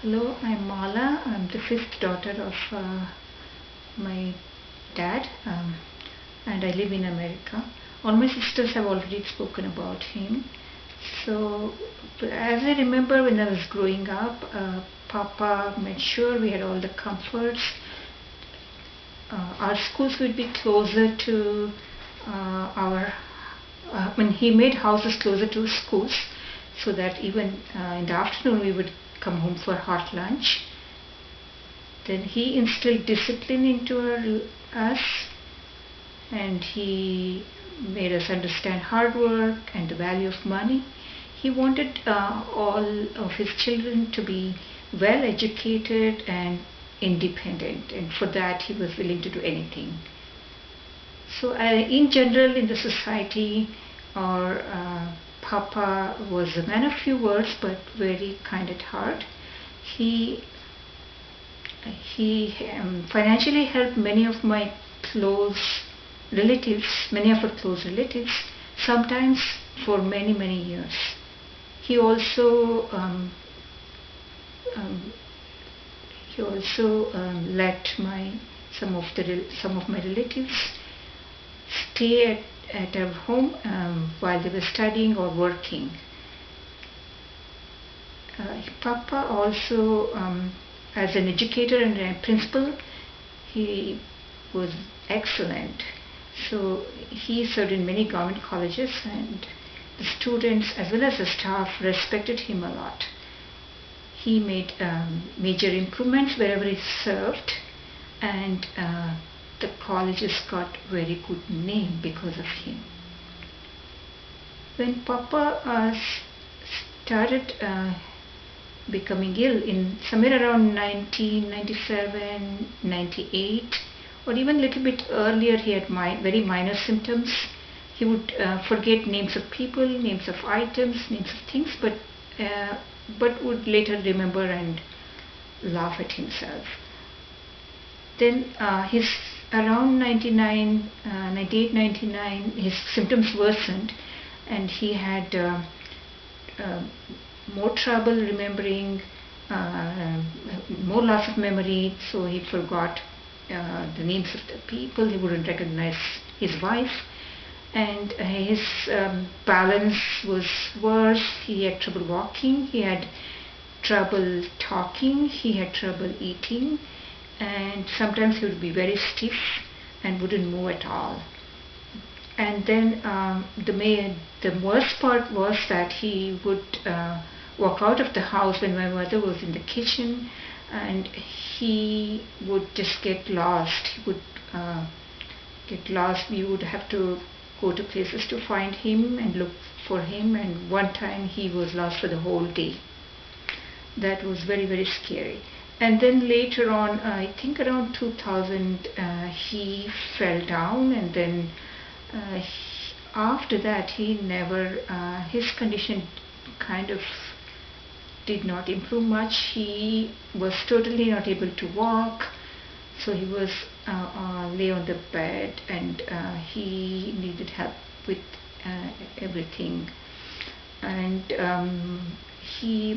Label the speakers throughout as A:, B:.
A: Hello, I'm Mala. I'm the fifth daughter of my dad, and I live in America. All my sisters have already spoken about him. So, as I remember when I was growing up, Papa made sure we had all the comforts. Our schools would be closer to our. When he made houses closer to schools, so that even in the afternoon we would come home for hot lunch. Then he instilled discipline into us, and he made us understand hard work and the value of money. He wanted all of his children to be well educated and independent, and for that he was willing to do anything. So, in general, in the society, our Papa was a man of few words, but very kind at heart. He financially helped many of my close many of our close relatives, sometimes for many years. He also let some of my relatives stay at our home while they were studying or working. Papa also, as an educator and a principal, he was excellent. So he served in many government colleges, and the students as well as the staff respected him a lot. He made major improvements wherever he served, and the colleges got very good name because of him. When Papa started becoming ill in somewhere around 1997, 98, or even a little bit earlier, he had very minor symptoms. He would forget names of people, names of items, names of things, but would later remember and laugh at himself. Then his around 98, 99, his symptoms worsened, and he had more trouble remembering, more loss of memory, so he forgot the names of the people. He wouldn't recognize his wife, and his balance was worse. He had trouble walking, he had trouble talking, he had trouble eating, and sometimes he would be very stiff and wouldn't move at all. And then the worst part was that he would walk out of the house when my mother was in the kitchen, and he would just get lost. He would get lost. We would have to go to places to find him and look for him, and one time he was lost for the whole day. That was very scary. And then later on, I think around 2000, he fell down, and then after that he never, his condition kind of did not improve much. He was totally not able to walk, so he was lay on the bed, and he needed help with everything. And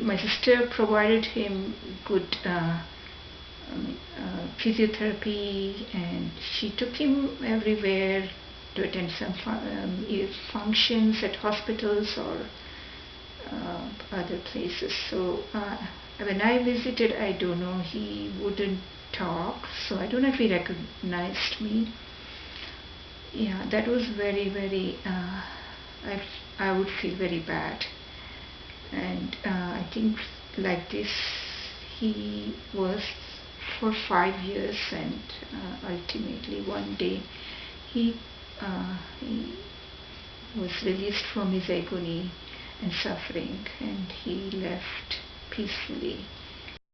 A: my sister provided him good physiotherapy, and she took him everywhere to attend some functions at hospitals or other places. So when I visited, I don't know, he wouldn't talk, so I don't know if he recognized me. Yeah, that was very I would feel very bad. And I think like this he was for 5 years, and ultimately one day he was released from his agony and suffering, and he left peacefully.